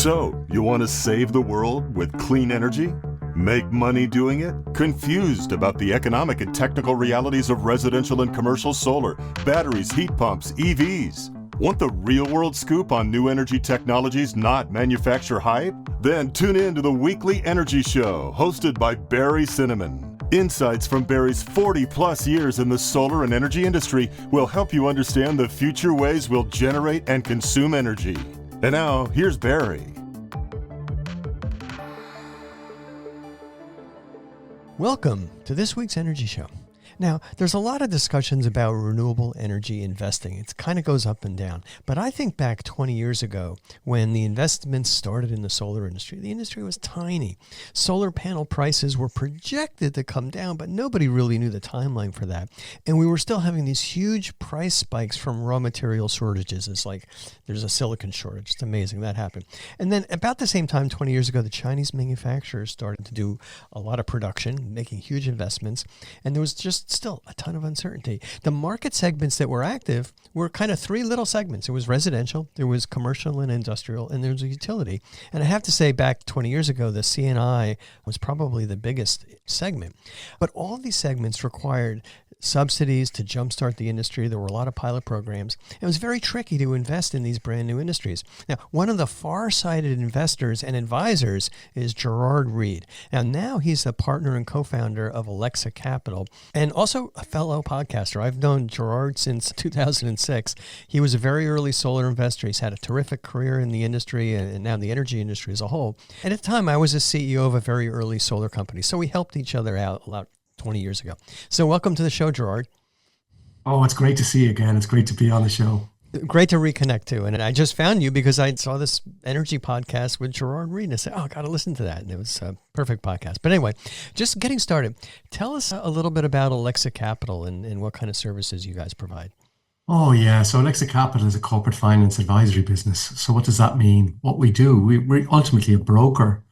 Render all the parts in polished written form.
So, you want to save the world with clean energy? Make money doing it? Confused about the economic and technical realities of residential and commercial solar, batteries, heat pumps, EVs? Want the real-world scoop on new energy technologies, not manufacturer hype? Then tune in to the Weekly Energy Show, hosted by Barry Cinnamon. Insights from Barry's 40-plus years in the solar and energy industry will help you understand the future ways we'll generate and consume energy. And now, here's Barry. Welcome to this week's Energy Show. Now, there's a lot of discussions about renewable energy investing. It kind of goes up and down. But I think back 20 years ago when the investments started in the solar industry, the industry was tiny. Solar panel prices were projected to come down, but nobody really knew the timeline for that. And we were still having these huge price spikes from raw material shortages. It's like there's a silicon shortage. It's amazing that happened. And then about the same time, 20 years ago, the Chinese manufacturers started to do a lot of production, making huge investments. And there was just still a ton of uncertainty. The market segments that were active were kind of three little segments. It was residential, there was commercial and industrial, and there was a utility. And I have to say back 20 years ago, the C&I was probably the biggest segment. But all of these segments required subsidies to jumpstart the industry. There were a lot of pilot programs. It was very tricky to invest in these brand new industries. Now, one of the far-sighted investors and advisors is Gerard Reid. Now he's the partner and co-founder of Alexa Capital and also a fellow podcaster. I've known Gerard since 2006. He was a very early solar investor. He's had a terrific career in the industry and now the energy industry as a whole. And at the time, I was a CEO of a very early solar company. So we helped each other out a lot 20 years ago. So welcome to the show, Gerard. Oh, it's great to see you again. It's great to be on the show. Great to reconnect too. And I just found you because I saw this energy podcast with Gerard Reid and I said, I got to listen to that. And it was a perfect podcast. But anyway, just getting started, tell us a little bit about Alexa Capital and what kind of services you guys provide. Oh, yeah. So Alexa Capital is a corporate finance advisory business. So what does that mean? What we do, we're ultimately a broker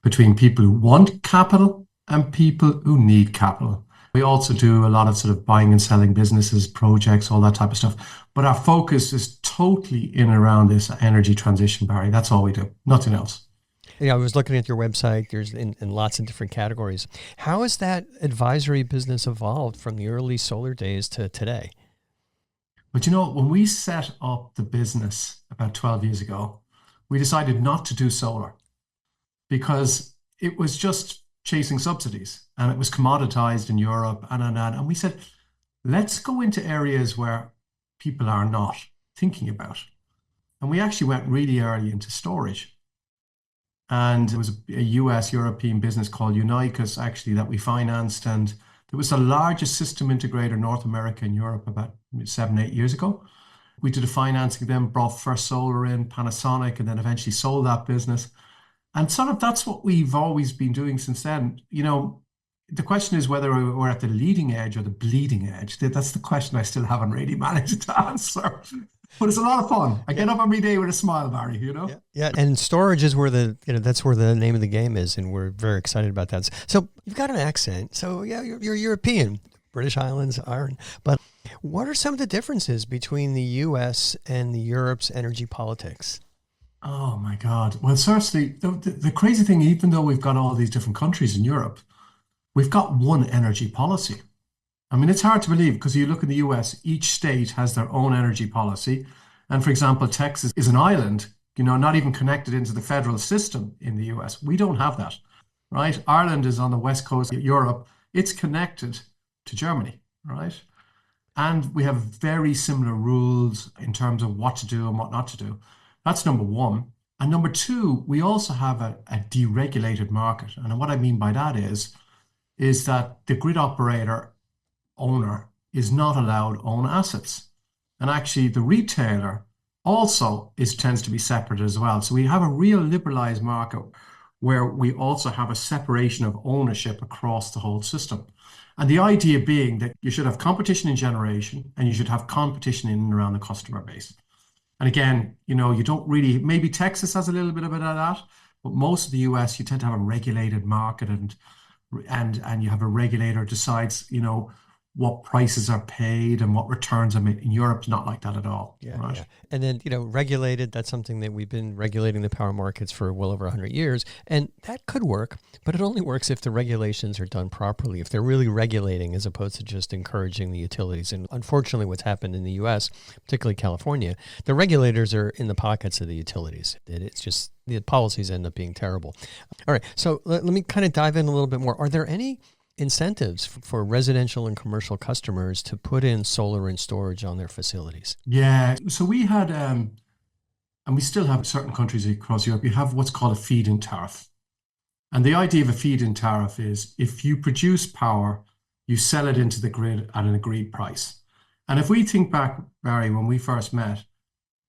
between people who want capital and people who need capital. We also do a lot of sort of buying and selling businesses, projects, all that type of stuff. But our focus is totally in and around this energy transition, Barry. That's all we do, nothing else. Yeah, I was looking at your website. There's in lots of different categories. How has that advisory business evolved from the early solar days to today? But you know, when we set up the business about 12 years ago, we decided not to do solar because it was just chasing subsidies and it was commoditized in Europe and we said, let's go into areas where people are not thinking about. And we actually went really early into storage. And it was a US European business called Unicus actually that we financed, and it was the largest system integrator in North America and Europe about 7-8 years ago. We did a financing of them, brought First Solar in, Panasonic, and then eventually sold that business. And sort of that's what we've always been doing since then. You know, the question is whether we're at the leading edge or the bleeding edge. That's the question I still haven't really managed to answer. But it's a lot of fun. I get up every day with a smile, Barry, you know? Yeah. And storage is where that's where the name of the game is. And we're very excited about that. So you've got an accent. So yeah, you're European, British Islands, Ireland. But what are some of the differences between the US and Europe's energy politics? Oh my God. Well, certainly the crazy thing, even though we've got all these different countries in Europe, we've got one energy policy. I mean, it's hard to believe because you look in the US, each state has their own energy policy. And for example, Texas is an island, you know, not even connected into the federal system in the US. We don't have that, right? Ireland is on the west coast of Europe. It's connected to Germany, right? And we have very similar rules in terms of what to do and what not to do. That's number one. And number two, we also have a deregulated market. And what I mean by that is that the grid operator owner is not allowed to own assets. And actually the retailer also tends to be separate as well. So we have a real liberalized market where we also have a separation of ownership across the whole system. And the idea being that you should have competition in generation and you should have competition in and around the customer base. And again, you know, you don't really, maybe Texas has a little bit of that, but most of the US, you tend to have a regulated market and you have a regulator decides, you know, what prices are paid and what returns are made. In Europe, it's not like that at all, Yeah, right? yeah. And then, regulated, that's something that we've been regulating the power markets for well over 100 years. And that could work, but it only works if the regulations are done properly, if they're really regulating as opposed to just encouraging the utilities. And unfortunately, what's happened in the U.S., particularly California, the regulators are in the pockets of the utilities. It's just the policies end up being terrible. All right, so let me kind of dive in a little bit more. Are there any incentives for residential and commercial customers to put in solar and storage on their facilities? Yeah. So we had, and we still have certain countries across Europe, you have what's called a feed-in tariff. And the idea of a feed-in tariff is if you produce power, you sell it into the grid at an agreed price. And if we think back, Barry, when we first met,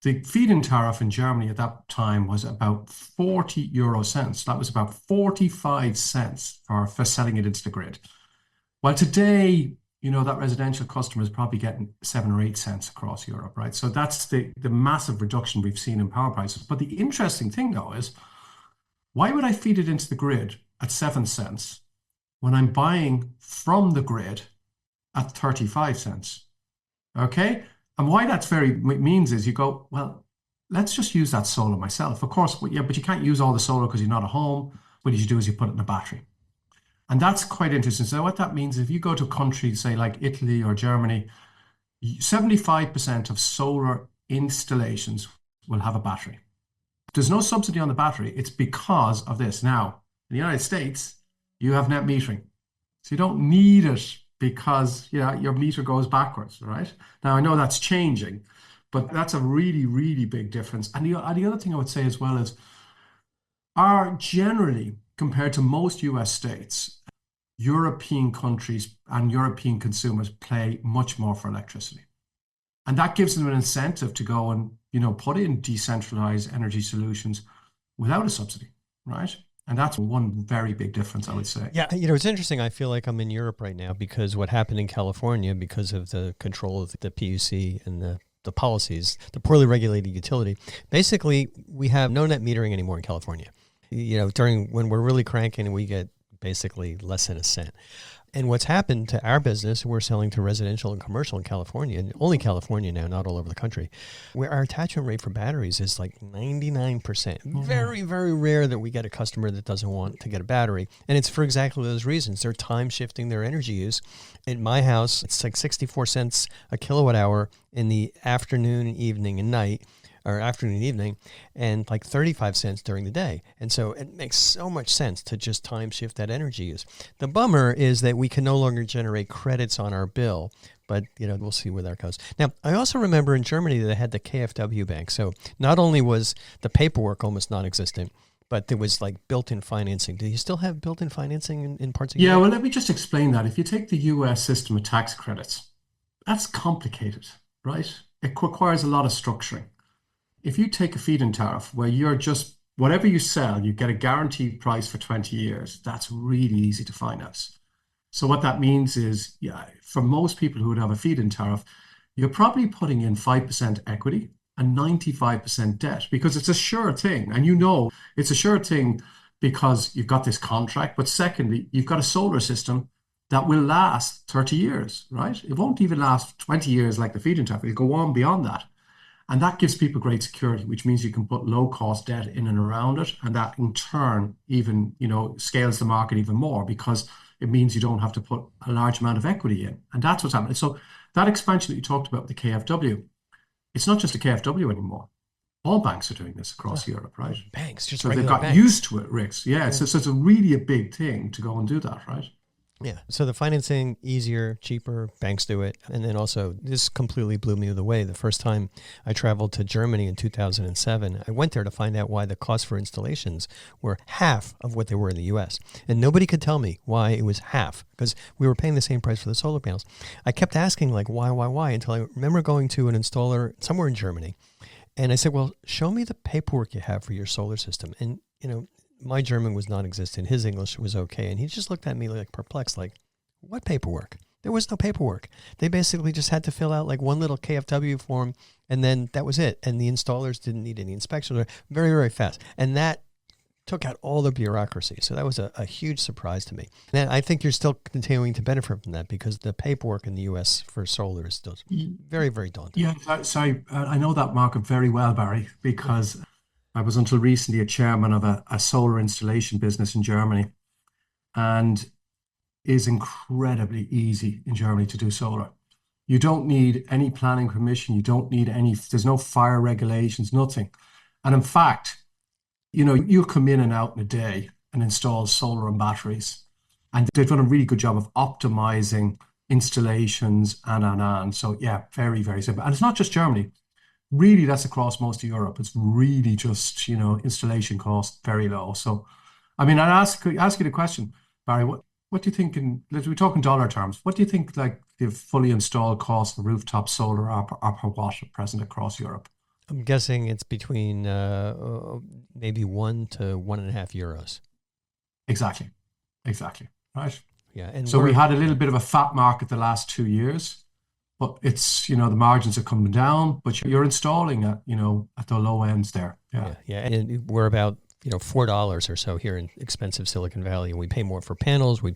the feed-in tariff in Germany at that time was about 40 euro cents. That was about 45 cents for selling it into the grid. While today, that residential customer is probably getting 7 or 8 cents across Europe, right? So that's the massive reduction we've seen in power prices. But the interesting thing, though, is why would I feed it into the grid at 7 cents when I'm buying from the grid at 35 cents? Okay? And why that's means is you go, well, let's just use that solar myself. Of course, yeah, but you can't use all the solar because you're not at home. What you do is you put it in a battery. And that's quite interesting. So what that means, if you go to countries, say like Italy or Germany, 75% of solar installations will have a battery. There's no subsidy on the battery. It's because of this. Now, in the United States, you have net metering. So you don't need it because your meter goes backwards, right? Now, I know that's changing, but that's a really, really big difference. And the other thing I would say as well is, generally, compared to most US states, European countries and European consumers pay much more for electricity. And that gives them an incentive to go and, put in decentralized energy solutions without a subsidy, right? And that's one very big difference, I would say. Yeah, it's interesting. I feel like I'm in Europe right now because what happened in California, because of the control of the PUC and the policies, the poorly regulated utility, basically we have no net metering anymore in California. During when we're really cranking, we get basically less than a cent. And what's happened to our business, we're selling to residential and commercial in California, and only California now, not all over the country, where our attachment rate for batteries is like 99%. Mm-hmm. Very, very rare that we get a customer that doesn't want to get a battery. And it's for exactly those reasons. They're time shifting their energy use. At my house, it's like 64 cents a kilowatt hour in the afternoon, evening, and night, or afternoon and evening, and like 35 cents during the day. And so it makes so much sense to just time shift that energy use. The bummer is that we can no longer generate credits on our bill, but we'll see where that goes. Now, I also remember in Germany they had the KfW bank. So not only was the paperwork almost non-existent, but there was like built-in financing. Do you still have built-in financing in parts of Europe? Yeah, well, let me just explain that. If you take the US system of tax credits, that's complicated, right? It requires a lot of structuring. If you take a feed-in tariff where you're just, whatever you sell, you get a guaranteed price for 20 years, that's really easy to finance. So what that means is, for most people who would have a feed-in tariff, you're probably putting in 5% equity and 95% debt because it's a sure thing. And it's a sure thing because you've got this contract. But secondly, you've got a solar system that will last 30 years, right? It won't even last 20 years like the feed-in tariff. It'll go on beyond that. And that gives people great security, which means you can put low-cost debt in and around it. And that in turn even, scales the market even more because it means you don't have to put a large amount of equity in. And that's what's happening. So that expansion that you talked about, the KfW, it's not just the KfW anymore. All banks are doing this across Europe, right? Banks, just so regular they've got banks. used to it, Ricks. Yeah. So it's a really a big thing to go and do that, right? Yeah. So the financing, easier, cheaper, banks do it. And then also, this completely blew me away. The first time I traveled to Germany in 2007, I went there to find out why the cost for installations were half of what they were in the U.S. And nobody could tell me why it was half, because we were paying the same price for the solar panels. I kept asking, like, why, until I remember going to an installer somewhere in Germany. And I said, well, show me the paperwork you have for your solar system. And, my German was non-existent. His English was okay. And he just looked at me like perplexed, like, what paperwork? There was no paperwork. They basically just had to fill out like one little KfW form, and then that was it. And the installers didn't need any inspections. Very, very fast. And that took out all the bureaucracy. So that was a huge surprise to me. And I think you're still continuing to benefit from that because the paperwork in the U.S. for solar is still very, very daunting. Yeah, so I know that market very well, Barry, because I was until recently a chairman of a solar installation business in Germany, and is incredibly easy in Germany to do solar. You don't need any planning permission. You don't need there's no fire regulations, nothing. And in fact, you'll come in and out in a day and install solar and batteries. And they've done a really good job of optimizing installations and. So yeah, very, very simple. And it's not just Germany. Really, that's across most of Europe. It's really just, installation cost very low. So, I mean, I'd ask you the question, Barry, what do you think we talk in dollar terms, what do you think like the fully installed cost of rooftop solar are per watt at present across Europe? I'm guessing it's between maybe 1 to 1.5 euros. Exactly. Right. Yeah. And so we had a little bit of a fat market the last 2 years, but it's, the margins are coming down, but you're installing at the low ends there. Yeah. Yeah. And we're about, $4 or so here in expensive Silicon Valley, and we pay more for panels. We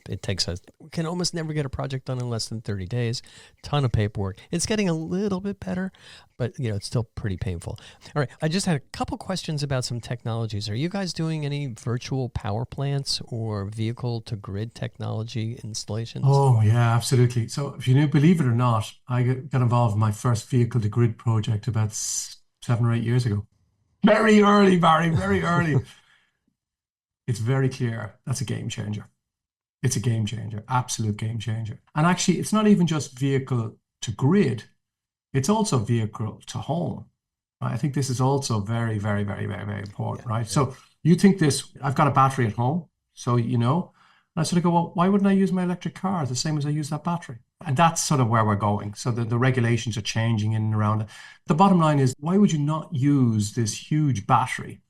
can almost never get a project done in less than 30 days. Ton of paperwork. It's getting a little bit better, but it's still pretty painful. All right, I just had a couple questions about some technologies. Are you guys doing any virtual power plants or vehicle to grid technology installations? Oh yeah, absolutely. So if you believe it or not, I got involved in my first vehicle to grid project about 7 or 8 years ago. Very early, Barry, very early. It's very clear that's a game changer. It's a game changer, absolute game changer. And actually, it's not even just vehicle to grid. It's also vehicle to home. Right? I think this is also very, very, very, very, very important, right? Yeah. So you think I've got a battery at home, so and I sort of go, well, why wouldn't I use my electric car the same as I use that battery? And that's sort of where we're going. So the regulations are changing in and around it. The bottom line is, why would you not use this huge battery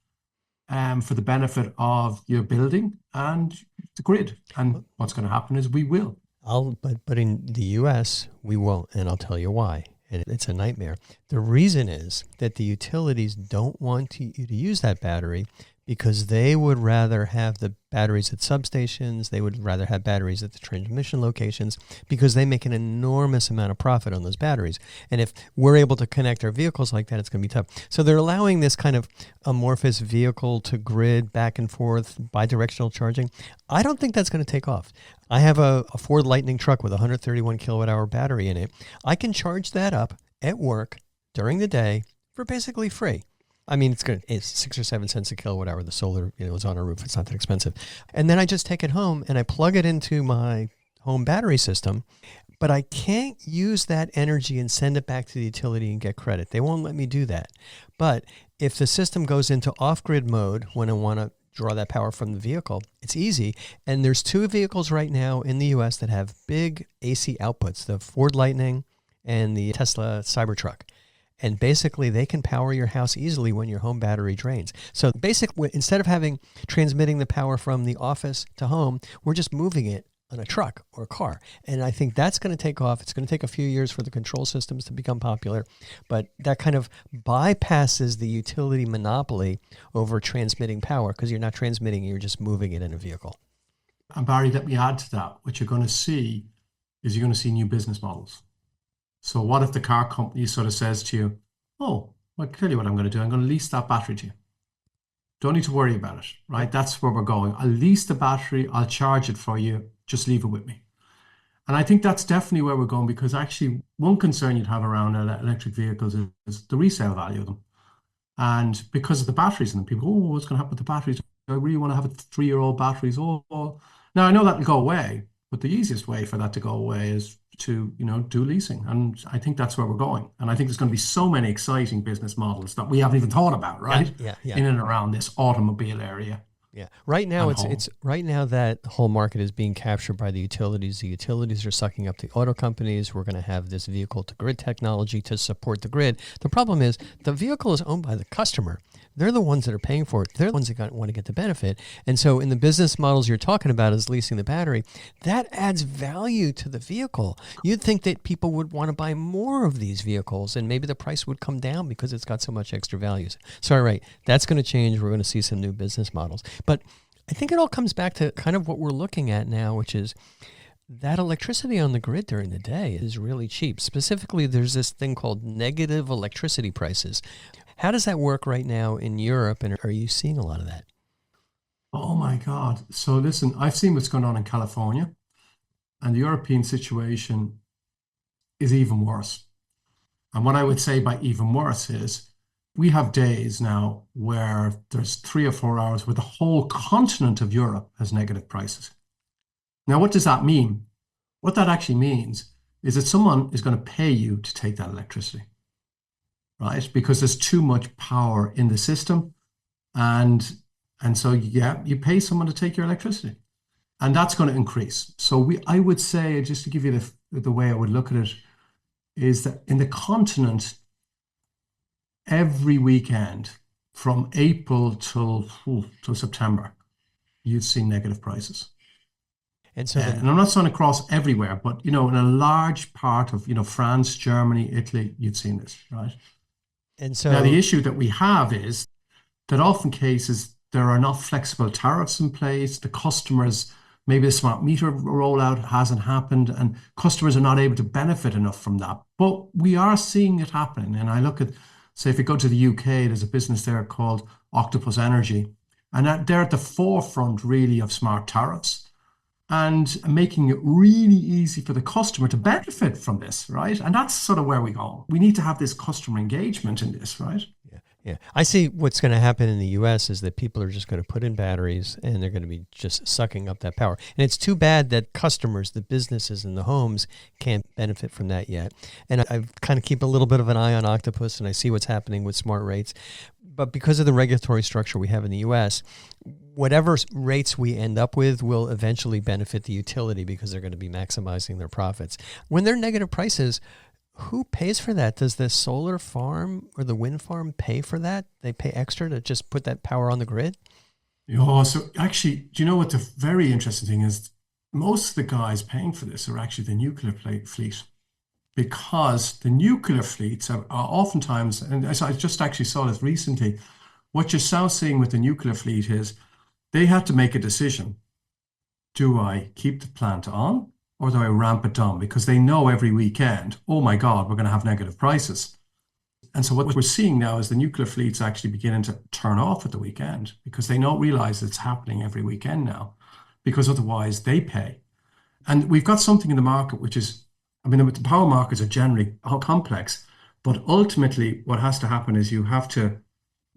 for the benefit of your building and the grid? And what's going to happen is we will. But in the U.S., we won't, and I'll tell you why. And it's a nightmare. The reason is that the utilities don't want you to use that battery because they would rather have the batteries at substations. They would rather have batteries at the transmission locations because they make an enormous amount of profit on those batteries. And if we're able to connect our vehicles like that, it's going to be tough. So they're allowing this kind of amorphous vehicle to grid back and forth bi-directional charging. I don't think that's going to take off. I have a Ford Lightning truck with a 131 kilowatt hour battery in it. I can charge that up at work during the day for basically free. I mean, it's 6 or 7 cents a kilowatt hour. The solar, is on a roof. It's not that expensive. And then I just take it home and I plug it into my home battery system, but I can't use that energy and send it back to the utility and get credit. They won't let me do that. But if the system goes into off-grid mode when I want to draw that power from the vehicle, it's easy. And there's 2 vehicles right now in the U.S. that have big AC outputs, the Ford Lightning and the Tesla Cybertruck. And basically, they can power your house easily when your home battery drains. So basically, instead of transmitting the power from the office to home, we're just moving it on a truck or a car. And I think that's going to take off. It's going to take a few years for the control systems to become popular. But that kind of bypasses the utility monopoly over transmitting power because you're not transmitting, you're just moving it in a vehicle. And Barry, let me add to that. What you're going to see is you're going to see new business models. So what if the car company sort of says to you, oh, well, clearly what I'm going to do, I'm going to lease that battery to you. Don't need to worry about it, right? That's where we're going. I'll lease the battery. I'll charge it for you. Just leave it with me. And I think that's definitely where we're going because actually one concern you'd have around electric vehicles is the resale value of them. And because of the batteries in them, people go, oh, what's going to happen with the batteries? I really want to have 3-year-old batteries. Oh. Now, I know that will go away, but the easiest way for that to go away is to do leasing, and I think that's where we're going. And I think there's going to be so many exciting business models that we haven't even thought about, right? Yeah. In and around this automobile area. Yeah. Right now, it's right now that whole market is being captured by the utilities. The utilities are sucking up the auto companies. We're going to have this vehicle to grid technology to support the grid. The problem is the vehicle is owned by the customer. they're the ones that are paying for it. They're the ones that want to get the benefit. And so in the business models you're talking about as leasing the battery, that adds value to the vehicle. You'd think that people would want to buy more of these vehicles, and maybe the price would come down because it's got so much extra value. So, all right, that's going to change. We're going to see some new business models. But I think it all comes back to kind of what we're looking at now, which is that electricity on the grid during the day is really cheap. Specifically, there's this thing called negative electricity prices. How does that work right now in Europe, and are you seeing a lot of that? Oh my God. So listen, I've seen what's going on in California, and the European situation is even worse. And what I would say by even worse is we have days now where there's 3 or 4 hours where the whole continent of Europe has negative prices. Now, what does that mean? What that actually means is that someone is going to pay you to take that electricity, right? Because there's too much power in the system. And so, yeah, you pay someone to take your electricity. And that's going to increase. So I would say, just to give you the way I would look at it, is that in the continent, every weekend from April till September, you'd see negative prices. And so, and I'm not saying across everywhere, but in a large part of France, Germany, Italy, you'd seen this, right? And so now the issue that we have is that often cases there are not flexible tariffs in place. The customers, maybe the smart meter rollout hasn't happened, and customers are not able to benefit enough from that. But we are seeing it happening. And I look at, say, if you go to the UK, there's a business there called Octopus Energy, and they're at the forefront really of smart tariffs and making it really easy for the customer to benefit from this, right? And that's sort of where we go. We need to have this customer engagement in this, right? Yeah. I see what's going to happen in the U.S. is that people are just going to put in batteries and they're going to be just sucking up that power. And it's too bad that customers, the businesses and the homes can't benefit from that yet. And I kind of keep a little bit of an eye on Octopus, and I see what's happening with smart rates. But because of the regulatory structure we have in the U.S., whatever rates we end up with will eventually benefit the utility because they're going to be maximizing their profits. When they're negative prices, who pays for that? Does the solar farm or the wind farm pay for that? They pay extra to just put that power on the grid? Oh, so actually, do you know what the very interesting thing is? Most of the guys paying for this are actually the nuclear fleet, because the nuclear fleets are oftentimes, and I just actually saw this recently, what you're now seeing with the nuclear fleet is they have to make a decision. Do I keep the plant on, or do I ramp it down? Because they know every weekend, oh my God, we're going to have negative prices. And so what we're seeing now is the nuclear fleet's actually beginning to turn off at the weekend because they don't realize it's happening every weekend now, because otherwise they pay. And we've got something in the market which is, the power markets are generally complex, but ultimately what has to happen is you have to,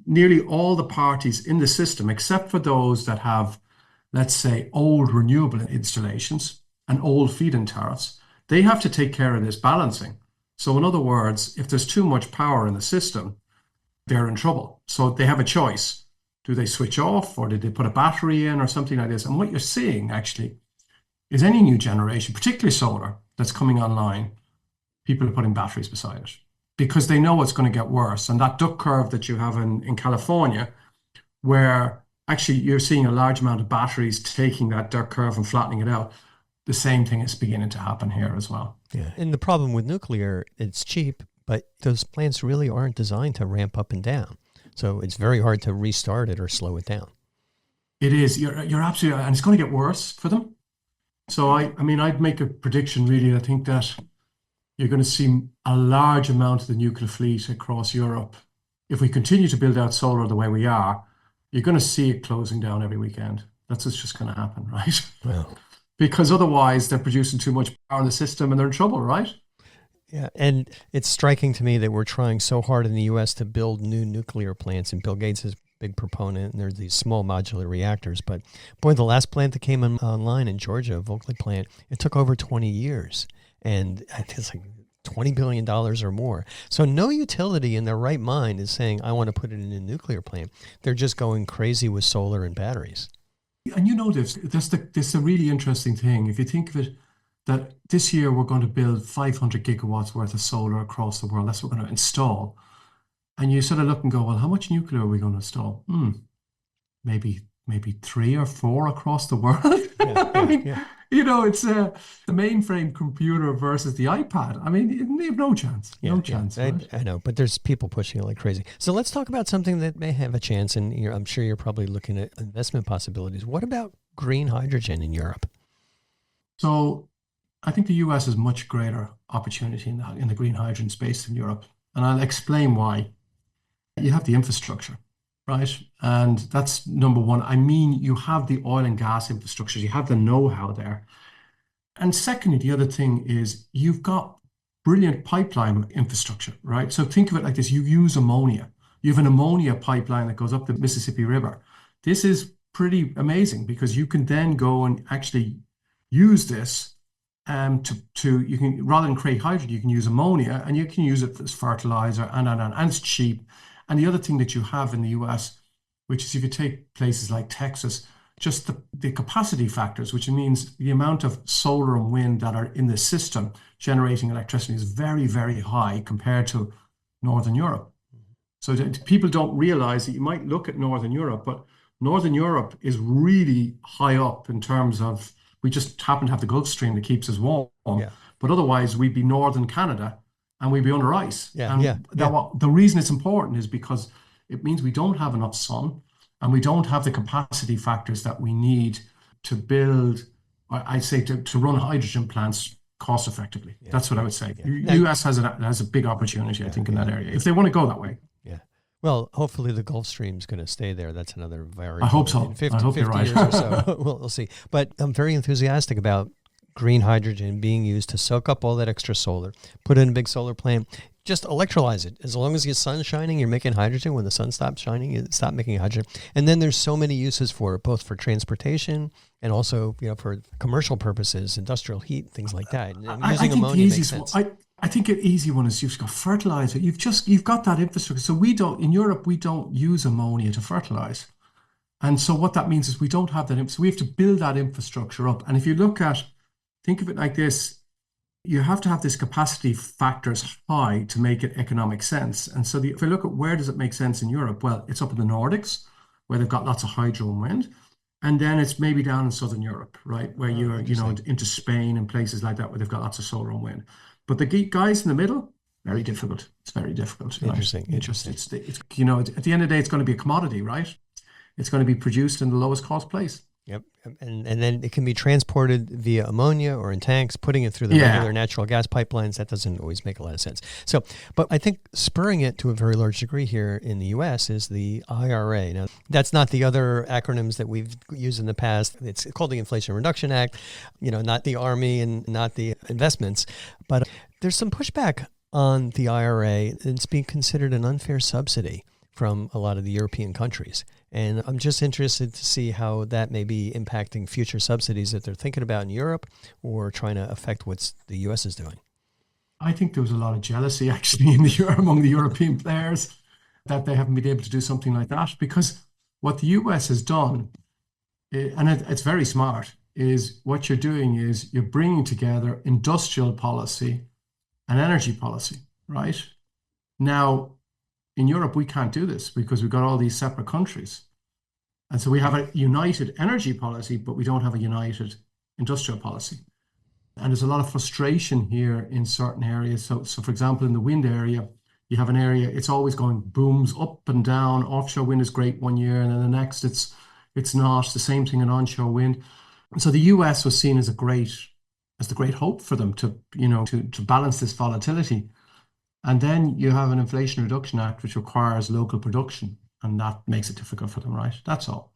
nearly all the parties in the system, except for those that have, let's say, old renewable installations and old feed-in tariffs, they have to take care of this balancing. So in other words, if there's too much power in the system, they're in trouble. So they have a choice. Do they switch off, or did they put a battery in or something like this? And what you're seeing actually is any new generation, particularly solar, that's coming online, people are putting batteries beside it because they know it's going to get worse. And that duck curve that you have in California, where actually you're seeing a large amount of batteries taking that duck curve and flattening it out, the same thing is beginning to happen here as well. Yeah. And the problem with nuclear, it's cheap, but those plants really aren't designed to ramp up and down. So it's very hard to restart it or slow it down. It is. You're absolutely, and it's going to get worse for them. So I'd make a prediction really. I think that you're going to see a large amount of the nuclear fleet across Europe. If we continue to build out solar the way we are, you're going to see it closing down every weekend. That's what's just going to happen, right? Well, because otherwise they're producing too much power in the system and they're in trouble, right? yeah. And it's striking to me that we're trying so hard in the U.S. to build new nuclear plants, and Bill Gates is a big proponent, and there's these small modular reactors. But boy, the last plant that came online in Georgia, a Volkley plant, it took over 20 years. And I think it's like $20 billion or more. So no utility in their right mind is saying, I want to put it in a nuclear plant. They're just going crazy with solar and batteries. And that's a really interesting thing. If you think of it, that this year we're going to build 500 gigawatts worth of solar across the world. That's what we're going to install. And you sort of look and go, well, how much nuclear are we going to install? Maybe three or four across the world. Yeah, I yeah, mean, yeah. it's the mainframe computer versus the iPad. I mean, you have no chance, Yeah, no yeah, chance, right? I know, but there's people pushing it like crazy. So let's talk about something that may have a chance, and I'm sure you're probably looking at investment possibilities. What about green hydrogen in Europe? So I think the US has much greater opportunity in the green hydrogen space than Europe. And I'll explain why. You have the infrastructure, right? And that's number one. I mean, you have the oil and gas infrastructure, you have the know-how there. And secondly, the other thing is you've got brilliant pipeline infrastructure, right? So think of it like this. You use ammonia. You have an ammonia pipeline that goes up the Mississippi River. This is pretty amazing because you can then go and actually use this you can, rather than create hydrogen, you can use ammonia and you can use it as fertilizer and it's cheap. And the other thing that you have in the US, which is if you take places like Texas, just the capacity factors, which means the amount of solar and wind that are in the system generating electricity is very, very high compared to Northern Europe. So that people don't realize that you might look at Northern Europe, but Northern Europe is really high up in terms of we just happen to have the Gulf Stream that keeps us warm. Yeah, But otherwise, we'd be Northern Canada and we'd be under ice. yeah, yeah, And yeah. the reason it's important is because it means we don't have enough sun and we don't have the capacity factors that we need to build, I'd say, to run hydrogen plants cost effectively. Yeah, That's what I yeah, would say. yeah. Now, US has a big opportunity, I yeah, think, in yeah, that area, if they want to go that way. yeah. Well, hopefully the Gulf Stream's going to stay there. That's another variable. I hope so. In 50, I hope you're 50 right. years or so, we'll see. But I'm very enthusiastic about green hydrogen being used to soak up all that extra solar, put it in a big solar plant, just electrolyze it. As long as the sun's shining, you're making hydrogen. When the sun stops shining, you stop making hydrogen. And then there's so many uses for it, both for transportation and also, for commercial purposes, industrial heat, things like that. And I using think the ammonia makes easiest sense. I think an easy one is you've got fertilizer. You've got that infrastructure. So in Europe, we don't use ammonia to fertilize. And so what that means is we don't have that. So we have to build that infrastructure up. And if you think of it like this, you have to have this capacity factors high to make it economic sense. And so if you look at where does it make sense in Europe? Well, it's up in the Nordics where they've got lots of hydro and wind. And then it's maybe down in Southern Europe, right? Where you're, into Spain and places like that where they've got lots of solar and wind. But the guys in the middle, very difficult. It's very difficult. Right? Interesting. It's at the end of the day, it's going to be a commodity, right? It's going to be produced in the lowest cost place. Yep. And then it can be transported via ammonia or in tanks, putting it through the regular natural gas pipelines. That doesn't always make a lot of sense. So, but I think spurring it to a very large degree here in the U.S. is the IRA. Now, that's not the other acronyms that we've used in the past. It's called the Inflation Reduction Act, not the Army and not the investments. But there's some pushback on the IRA. It's being considered an unfair subsidy from a lot of the European countries. And I'm just interested to see how that may be impacting future subsidies that they're thinking about in Europe or trying to affect what the U.S. is doing. I think there was a lot of jealousy actually among the European players that they haven't been able to do something like that because what the US has done, and it's very smart, is what you're doing is you're bringing together industrial policy and energy policy, right? Now, in Europe, we can't do this because we've got all these separate countries. And so we have a united energy policy, but we don't have a united industrial policy. And there's a lot of frustration here in certain areas. So for example, in the wind area, you have an area, it's always going booms up and down. Offshore wind is great one year, and then the next it's not. The same thing in onshore wind. And so the US was seen as the great hope for them to balance this volatility. And then you have an Inflation Reduction Act, which requires local production, and that makes it difficult for them, right? That's all.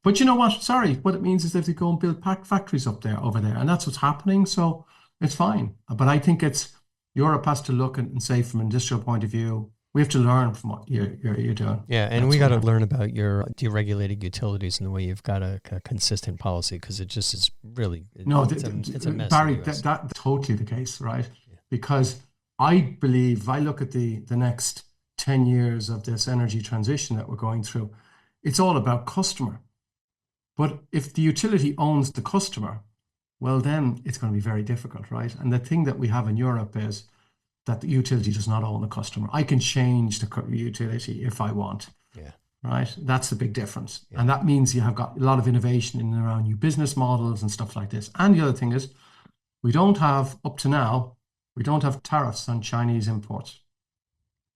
But you know what? Sorry, what it means is they have to go and build factories over there, and that's what's happening. So it's fine. But I think Europe has to look and say, from an industrial point of view, we have to learn from what you're doing. Yeah, and we got to learn about your deregulated utilities and the way you've got a consistent policy because it just is really it's a mess. Barry, that's totally the case, right? Yeah. Because I believe if I look at the next 10 years of this energy transition that we're going through, it's all about customer. But if the utility owns the customer, well, then it's going to be very difficult, right? And the thing that we have in Europe is that the utility does not own the customer. I can change the utility if I want. Yeah. Right? That's the big difference. Yeah. And that means you have got a lot of innovation in and around new business models and stuff like this. And the other thing is, up to now, we don't have tariffs on Chinese imports,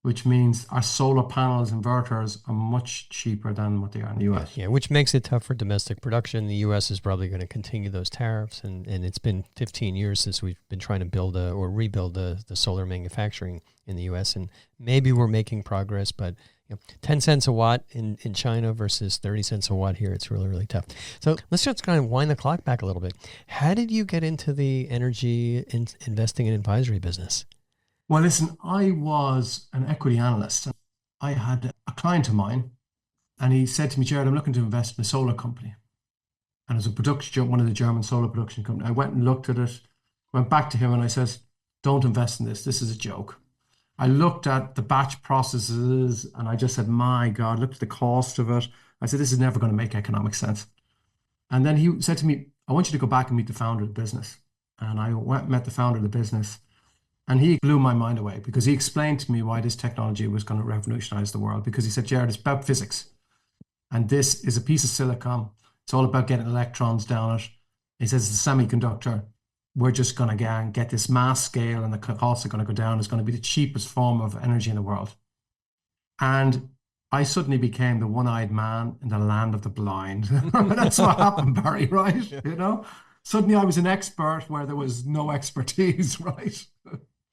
which means our solar panels, inverters are much cheaper than what they are in the US. Yeah, which makes it tough for domestic production. The US is probably going to continue those tariffs. And it's been 15 years since we've been trying to build or rebuild the solar manufacturing in the US. And maybe we're making progress, but 10 cents a watt in China versus 30 cents a watt here, it's really, really tough. So let's just kind of wind the clock back a little bit. How did you get into the energy investing and advisory business? Well, listen, I was an equity analyst. I had a client of mine, and he said to me, Gerard, I'm looking to invest in a solar company. And it was one of the German solar production companies. I went and looked at it, went back to him, and I said, don't invest in this. This is a joke. I looked at the batch processes, and I just said, my God, look at the cost of it. I said, this is never going to make economic sense. And then he said to me, I want you to go back and meet the founder of the business. And I went and met the founder of the business. And he blew my mind away because he explained to me why this technology was going to revolutionize the world. Because he said, Gerard, it's about physics. And this is a piece of silicon. It's all about getting electrons down it. He says it's a semiconductor. We're just going to get this mass scale, and the costs are going to go down. It's going to be the cheapest form of energy in the world. And I suddenly became the one-eyed man in the land of the blind. That's what happened, Barry, right? Yeah. Suddenly I was an expert where there was no expertise, right?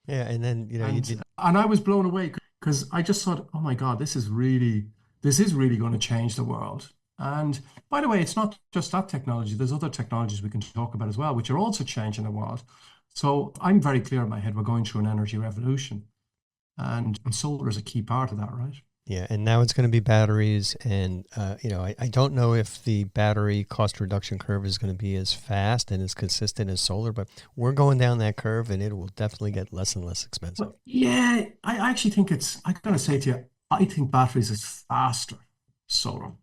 Yeah, and then you did. And I was blown away because I just thought, oh my God, this is really going to change the world. And by the way, it's not just that technology. There's other technologies we can talk about as well, which are also changing the world. So I'm very clear in my head, we're going through an energy revolution. And solar is a key part of that, right? Yeah, and now it's going to be batteries. And, I don't know if the battery cost reduction curve is going to be as fast and as consistent as solar, but we're going down that curve, and it will definitely get less and less expensive. Well, yeah, I actually think I got to say to you, I think batteries is faster solar.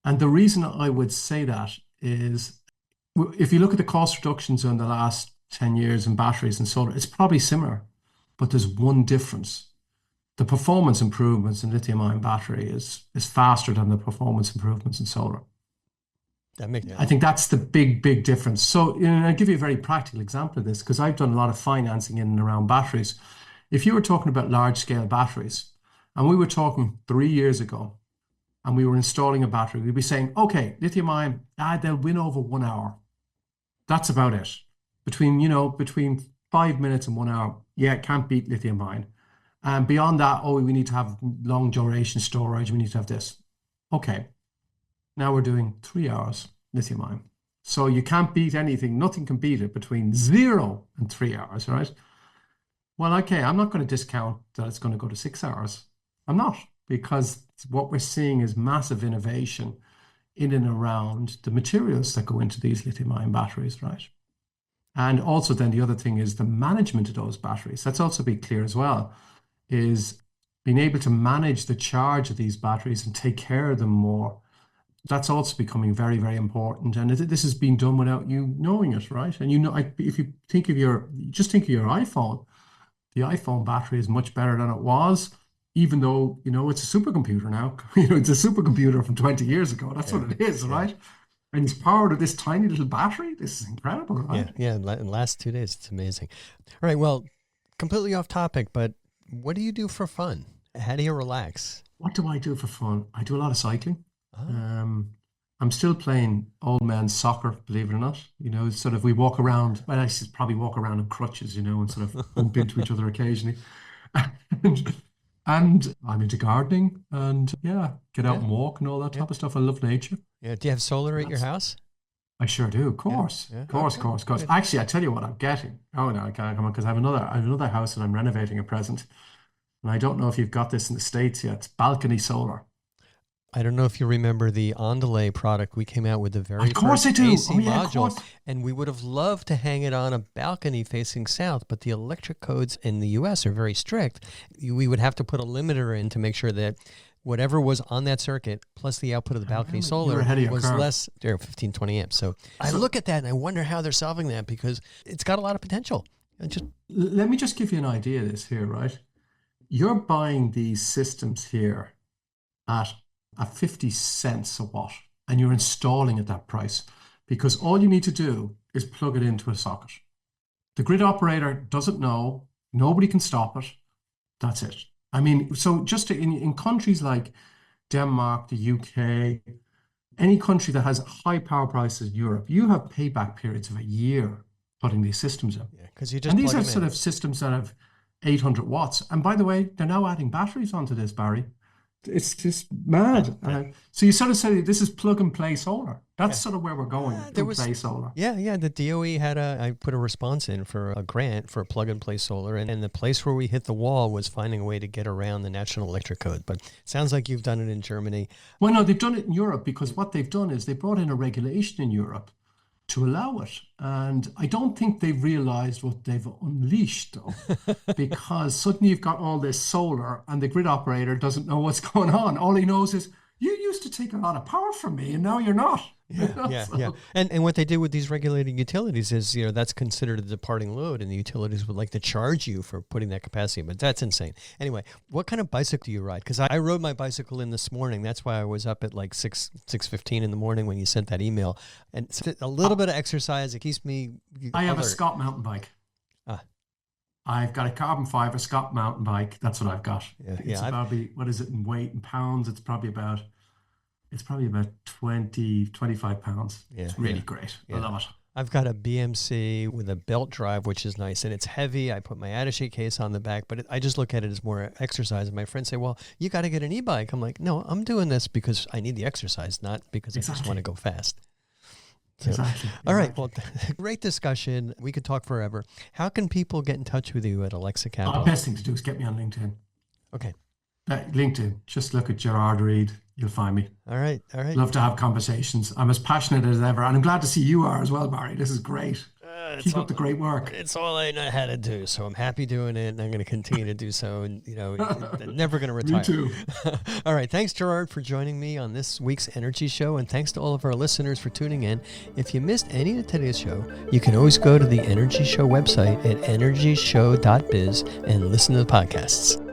And the reason I would say that is if you look at the cost reductions in the last 10 years in batteries and solar, it's probably similar, but there's one difference. The performance improvements in lithium-ion battery is faster than the performance improvements in solar. I think that's the big, big difference. So I'll give you a very practical example of this because I've done a lot of financing in and around batteries. If you were talking about large-scale batteries, and we were talking 3 years ago, and we were installing a battery, we'd be saying, okay, lithium-ion, they'll win over 1 hour. That's about it. Between 5 minutes and 1 hour, yeah, it can't beat lithium-ion. And beyond that, we need to have long duration storage. We need to have this. Okay. Now we're doing 3 hours lithium-ion. So you can't beat anything. Nothing can beat it between 0 and 3 hours, right? Well, okay, I'm not going to discount that it's going to go to 6 hours. I'm not, because what we're seeing is massive innovation in and around the materials that go into these lithium-ion batteries, right? And also then the other thing is the management of those batteries. Let's also be clear as well, is being able to manage the charge of these batteries and take care of them more. That's also becoming very, very important. And this is being done without you knowing it, right? And if you think of your iPhone, the iPhone battery is much better than it was, even though, it's a supercomputer now. It's a supercomputer from 20 years ago. That's what it is, right? And it's powered with this tiny little battery. This is incredible, right? Yeah. In the last 2 days, it's amazing. All right. Well, completely off topic, but what do you do for fun? How do you relax? What do I do for fun? I do a lot of cycling. Oh. I'm still playing old man's soccer, believe it or not. Sort of we walk around. Well, I should probably walk around in crutches, and sort of bump into each other occasionally. And I'm into gardening and get out and walk and all that type of stuff. I love nature. Yeah. Do you have solar at your house? I sure do. Of course. Yeah. Of course. Good. Actually, I tell you what I'm getting. Oh no, I can't come on because I have another house that I'm renovating at present. And I don't know if you've got this in the States yet. It's balcony solar. I don't know if you remember the Ondelay product. We came out with the very Of course first I do. AC Oh, yeah, of module, course. and we would have loved to hang it on a balcony facing south, but the electric codes in the U.S. are very strict. We would have to put a limiter in to make sure that whatever was on that circuit plus the output of the balcony solar was less, 15, 20 amps. So I look at that and I wonder how they're solving that because it's got a lot of potential. Let me just give you an idea of this here, right? You're buying these systems here at 50 cents a watt, and you're installing at that price because all you need to do is plug it into a socket. The grid operator doesn't know, nobody can stop it. That's it. I mean, so just in countries like Denmark, the UK, any country that has high power prices in Europe, you have payback periods of a year putting these systems in. Yeah, because you just and these plug are them sort in. of systems that have 800 watts. And by the way, they're now adding batteries onto this, Barry. It's just mad. So you sort of say this is plug and play solar. That's sort of where we're going. Play solar. Yeah. The DOE I put a response in for a grant for plug and play solar, and the place where we hit the wall was finding a way to get around the National Electric Code. But it sounds like you've done it in Germany. Well, no, they've done it in Europe because what they've done is they brought in a regulation in Europe to allow it. And I don't think they've realized what they've unleashed, though, because suddenly you've got all this solar and the grid operator doesn't know what's going on. All he knows is, you used to take a lot of power from me and now you're not. Yeah. And what they did with these regulated utilities is, that's considered a departing load, and the utilities would like to charge you for putting that capacity. But that's insane. Anyway, what kind of bicycle do you ride? Because I rode my bicycle in this morning. That's why I was up at like 6:15 in the morning when you sent that email. And a little bit of exercise, it keeps me I have alert. a Scott mountain bike. I've got a carbon fiber Scott mountain bike. That's what I've got. It's probably, what is it in weight in pounds? It's probably about 20, 25 pounds. It's really great. I love it. I've got a BMC with a belt drive, which is nice, and it's heavy. I put my attaché case on the back, but I just look at it as more exercise. And my friends say, well, you got to get an e-bike. I'm like, no, I'm doing this because I need the exercise, not because I just want to go fast. So, exactly. All right. Well, great discussion. We could talk forever. How can people get in touch with you at Alexa Capital? The best thing to do is get me on LinkedIn. Okay. LinkedIn. Just look at Gerard Reid. You'll find me. All right. Love to have conversations. I'm as passionate as ever, and I'm glad to see you are as well, Barry. This is great. Keep up the great work. It's all I know how to do, so I'm happy doing it, and I'm going to continue to do so, and never going to retire. Me too. All right, thanks, Gerard, for joining me on this week's Energy Show, and thanks to all of our listeners for tuning in. If you missed any of today's show, you can always go to the Energy Show website at energyshow.biz and listen to the podcasts.